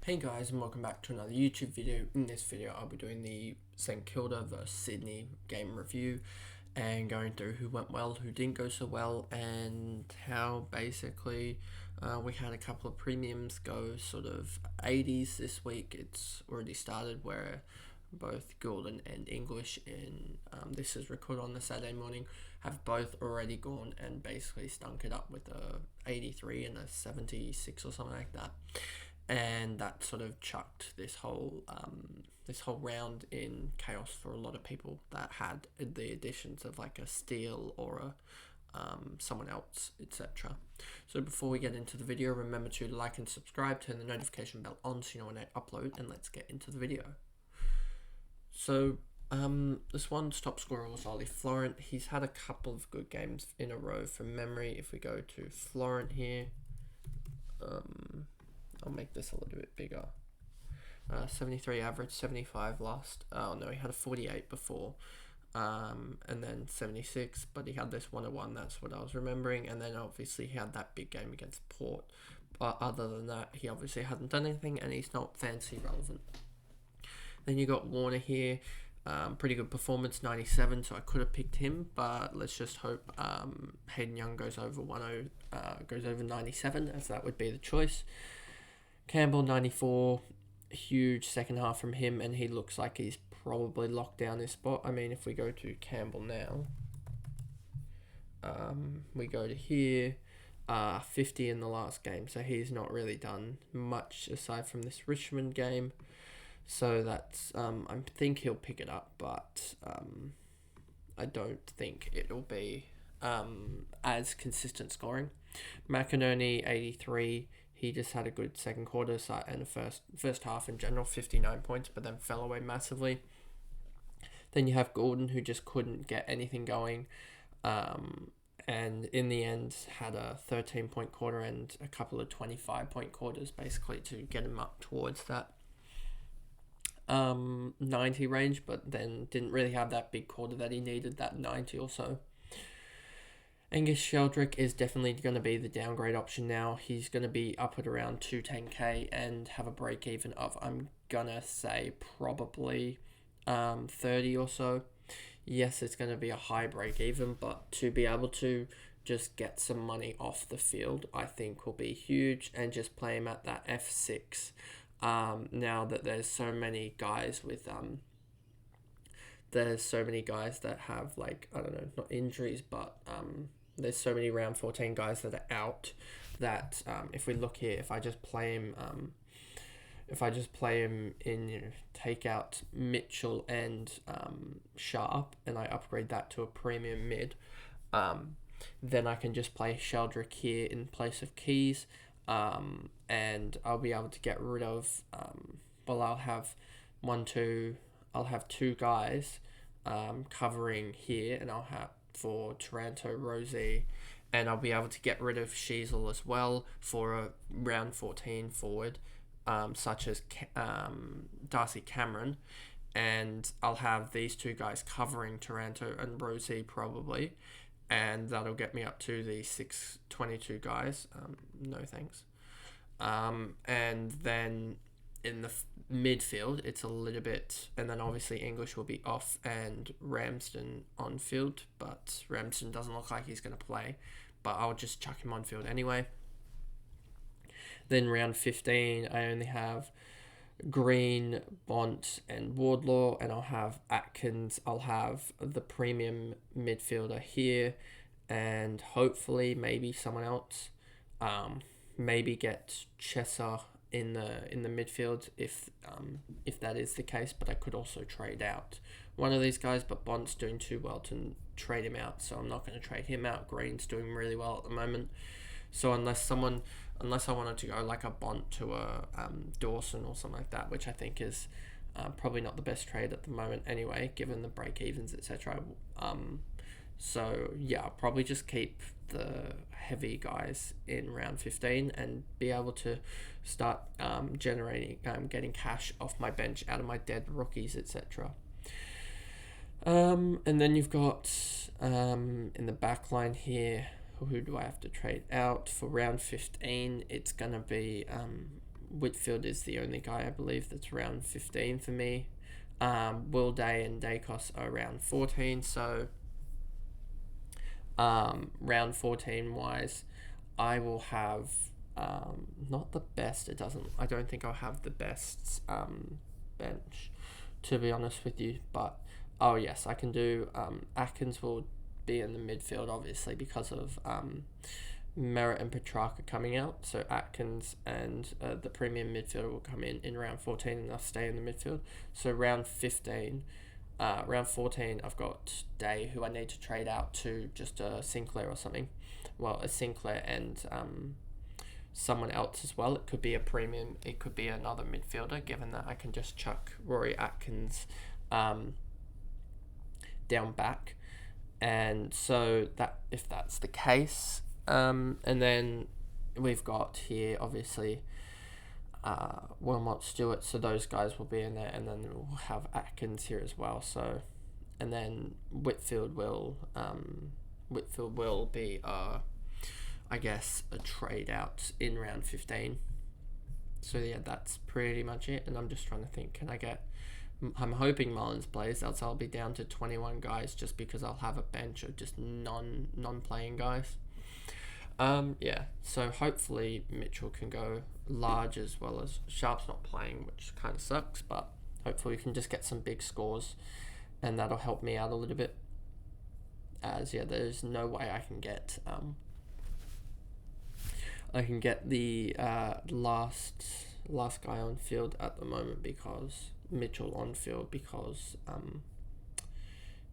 Hey guys, and welcome back to another YouTube video. In this video I'll be doing the St Kilda vs Sydney game review and going through who went well, who didn't go so well, and how basically we had a couple of premiums go sort of 80s this week. It's already started where both Golden and English in this is recorded on the Saturday morning have both already gone and basically stunk it up with a 83 and a 76 or something like that. And that sort of chucked this whole round in chaos for a lot of people that had the additions of like a Steele or a someone else, etc. So before we get into the video, remember to like and subscribe, turn the notification bell on so you know when I upload, and let's get into the video. So the Swans top scorer was Ollie Florent. He's had a couple of good games in a row from memory. If we go to Florent here, I'll make this a little bit bigger. 73 average, 75 last. Oh no, he had a 48 before, and then 76. But he had this 101. That's what I was remembering. And then obviously he had that big game against Port. But other than that, he obviously hadn't done anything, and he's not fancy relevant. Then you got Warner here. Pretty good performance, 97. So I could have picked him, but let's just hope Hayden Young goes over 97, as that would be the choice. Campbell, 94, huge second half from him, and he looks like he's probably locked down his spot. I mean, if we go to Campbell now, we go to here, 50 in the last game, so he's not really done much aside from this Richmond game. So that's, I think he'll pick it up, but I don't think it'll be as consistent scoring. McInerney, 83. He just had a good second quarter and a first half in general, 59 points, but then fell away massively. Then you have Gordon, who just couldn't get anything going, and in the end had a 13-point quarter and a couple of 25-point quarters, basically, to get him up towards that 90 range, but then didn't really have that big quarter that he needed, that 90 or so. Angus Sheldrick is definitely going to be the downgrade option now. He's going to be up at around 210k and have a break even of, I'm going to say, probably 30 or so. Yes, it's going to be a high break even, but to be able to just get some money off the field, I think will be huge, and just play him at that F6. Now that there's so many guys with there's so many guys that have, like, I don't know, not injuries, but there's so many round 14 guys that are out that if we look here, if I just play him in, take out Mitchell and Sharp, and I upgrade that to a premium mid, then I can just play Sheldrick here in place of Keys, and I'll be able to get rid of, I'll have two guys covering here, and I'll have for Taranto, Rosie, and I'll be able to get rid of Sheasel as well for a round 14 forward, such as Darcy Cameron, and I'll have these two guys covering Taranto and Rosie probably, and that'll get me up to the 622 guys. No thanks. And then in the midfield, it's a little bit, and then obviously English will be off and Ramsden on field, but Ramsden doesn't look like he's going to play, but I'll just chuck him on field anyway. Then round 15, I only have Green, Bont, and Wardlaw, and I'll have Atkins. I'll have the premium midfielder here, and hopefully maybe someone else. Maybe get Chesser in the midfield if that is the case, but I could also trade out one of these guys, but Bont's doing too well to trade him out, so I'm not going to trade him out. Green's doing really well at the moment, so unless I wanted to go like a Bont to a Dawson or something like that, which I think is probably not the best trade at the moment anyway, given the break evens, etc. So yeah, I'll probably just keep the heavy guys in round 15 and be able to start getting cash off my bench out of my dead rookies, etc. And then you've got in the back line here, who do I have to trade out for round 15? It's gonna be Whitfield is the only guy I believe that's around 15 for me. Will Day and Dacos are around 14, so round 14 wise, I will have not the best. I don't think I'll have the best bench, to be honest with you. But oh yes, I can do. Atkins will be in the midfield, obviously, because of Merritt and Petrarca coming out. So Atkins and the premium midfielder will come in round 14, and I'll stay in the midfield. So round 15. Round 14, I've got Day, who I need to trade out to just a Sinclair or something. Well, a Sinclair and someone else as well. It could be a premium. It could be another midfielder, given that I can just chuck Rory Atkins down back. And so that if that's the case, and then we've got here, obviously, Wilmot, Stewart, so those guys will be in there, and then we'll have Atkins here as well. So, and then Whitfield will be I guess a trade out in round 15. So yeah, that's pretty much it. And I'm just trying to think, I'm hoping Mullins plays, else I'll be down to 21 guys just because I'll have a bench of just non-playing guys. Yeah, so hopefully Mitchell can go large, as well as Sharp's not playing, which kind of sucks, but hopefully we can just get some big scores, and that'll help me out a little bit. As yeah, there's no way I can get the last guy on field at the moment, because Mitchell on field, because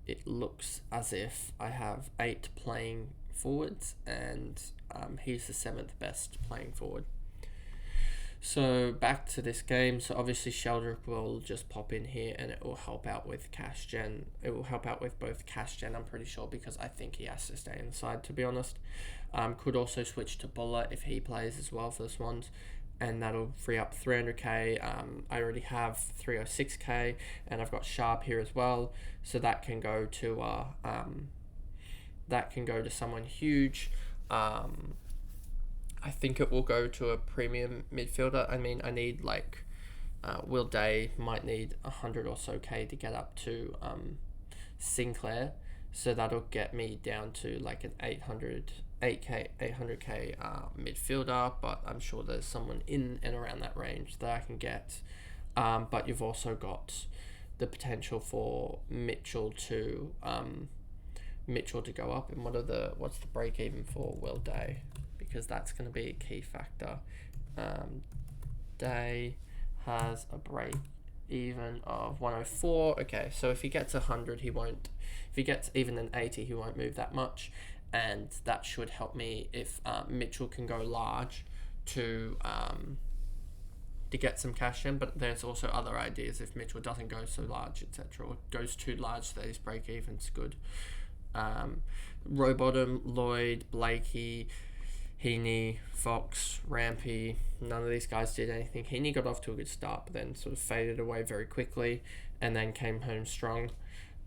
it looks as if I have 8 playing forwards, and he's the 7th best playing forward. So back to this game. So obviously Sheldrick will just pop in here, and it will help out with cash gen. It will help out with both cash gen, I'm pretty sure, because I think he has to stay inside, to be honest. Could also switch to Buller if he plays as well for the Swans, and that'll free up 300k. I already have 306k, and I've got Sharp here as well, so that can go to someone huge. I think it will go to a premium midfielder. I mean, I need Will Day might need 100 or so k to get up to Sinclair, so that'll get me down to like an 800k midfielder, but I'm sure there's someone in and around that range that I can get. But you've also got the potential for Mitchell to go up. And what's the break even for Will Day? Because that's going to be a key factor. Day has a break even of 104. Okay, so if he gets 100, he won't. If he gets even an 80, he won't move that much, and that should help me if Mitchell can go large to get some cash in. But there's also other ideas if Mitchell doesn't go so large, etc., or goes too large that his break even's good. Rowbottom, Lloyd, Blakey, Heaney, Fox, Rampy, none of these guys did anything. Heaney got off to a good start, but then sort of faded away very quickly, and then came home strong.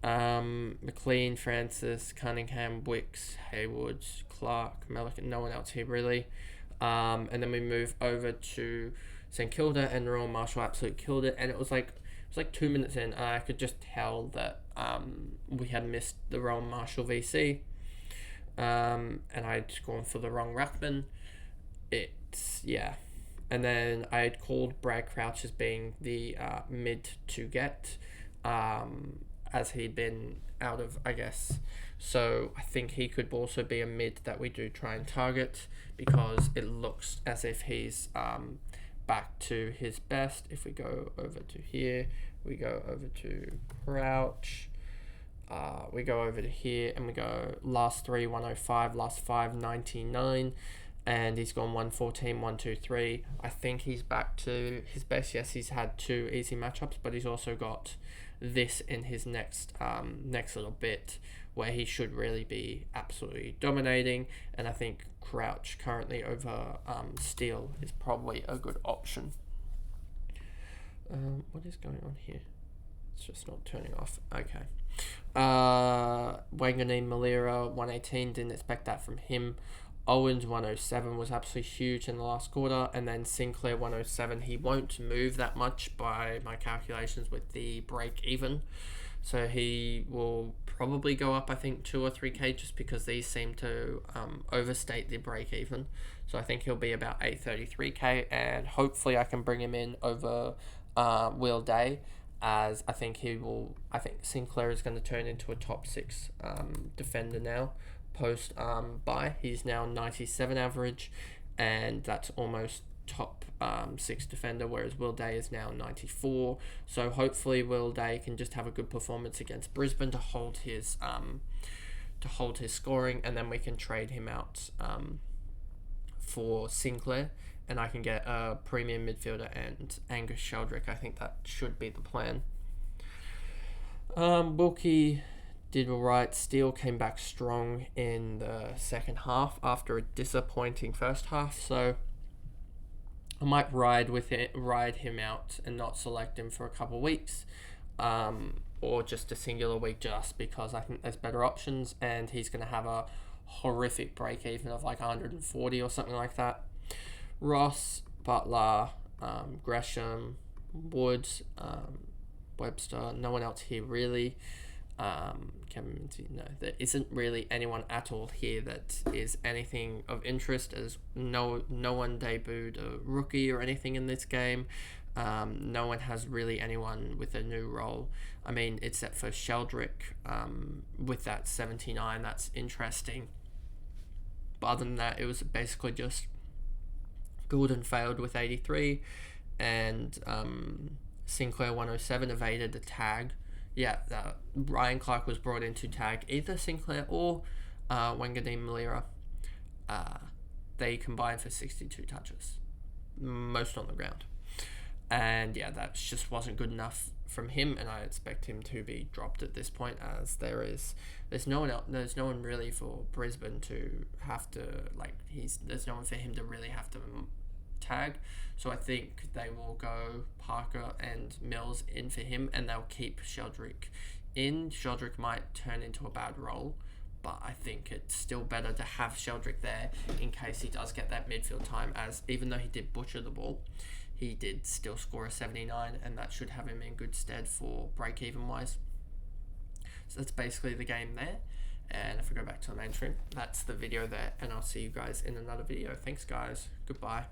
McLean, Francis, Cunningham, Wicks, Haywood, Clark, Melican, no one else here really. And then we move over to St Kilda, and Royal Marshall absolutely killed it. And it was like 2 minutes in, and I could just tell that we had missed the Royal Marshall VC. And I'd gone for the wrong ruckman. And then I had called Brad Crouch as being the mid to get, as he'd been out of, I guess. So I think he could also be a mid that we do try and target, because it looks as if he's back to his best. If we go over to here, we go over to Crouch. We go over to here, and we go last 3 105, last 5 99, and he's gone 114 123. I think he's back to his best. Yes, he's had 2 easy matchups, but he's also got this in his next little bit where he should really be absolutely dominating. And I think Crouch currently over Steele is probably a good option. What is going on here? It's just not turning off. Okay. Wanganeen, Malira, 118. Didn't expect that from him. Owen's 107 was absolutely huge in the last quarter, and then Sinclair 107. He won't move that much by my calculations with the break even, so he will probably go up, I think, 2 or 3k, just because these seem to overstate the break even. So I think he'll be about 833k, and hopefully I can bring him in over Will Day, as I think Sinclair is going to turn into a top 6 defender now post bye. He's now 97 average, and that's almost top 6 defender, whereas Will Day is now 94. So hopefully Will Day can just have a good performance against Brisbane to hold his scoring, and then we can trade him out for Sinclair, and I can get a premium midfielder and Angus Sheldrick. I think that should be the plan. Wilkie did alright. Steele came back strong in the second half after a disappointing first half, so I might ride him out and not select him for a couple of weeks, or just a singular week, just because I think there's better options, and he's going to have a horrific break even of like 140 or something like that. Ross, Butler, Gresham, Woods, Webster, no one else here really. There isn't really anyone at all here that is anything of interest, as no one debuted a rookie or anything in this game. No one has really anyone with a new role. I mean, except for Sheldrick, with that 79, that's interesting. But other than that, it was basically just Goulden failed with 83, and Sinclair 107 evaded the tag. Yeah, Ryan Clark was brought in to tag either Sinclair or Wanganeen Malira. They combined for 62 touches, most on the ground. And yeah, that just wasn't good enough from him, and I expect him to be dropped at this point, as there's no one really for Brisbane to have to, there's no one for him to really have to tag. So I think they will go Parker and Mills in for him, and they'll keep Sheldrick in. Sheldrick might turn into a bad role, but I think it's still better to have Sheldrick there in case he does get that midfield time, as even though he did butcher the ball, he did still score a 79, and that should have him in good stead for break-even wise. So that's basically the game there. And if we go back to the main stream, that's the video there, and I'll see you guys in another video. Thanks, guys. Goodbye.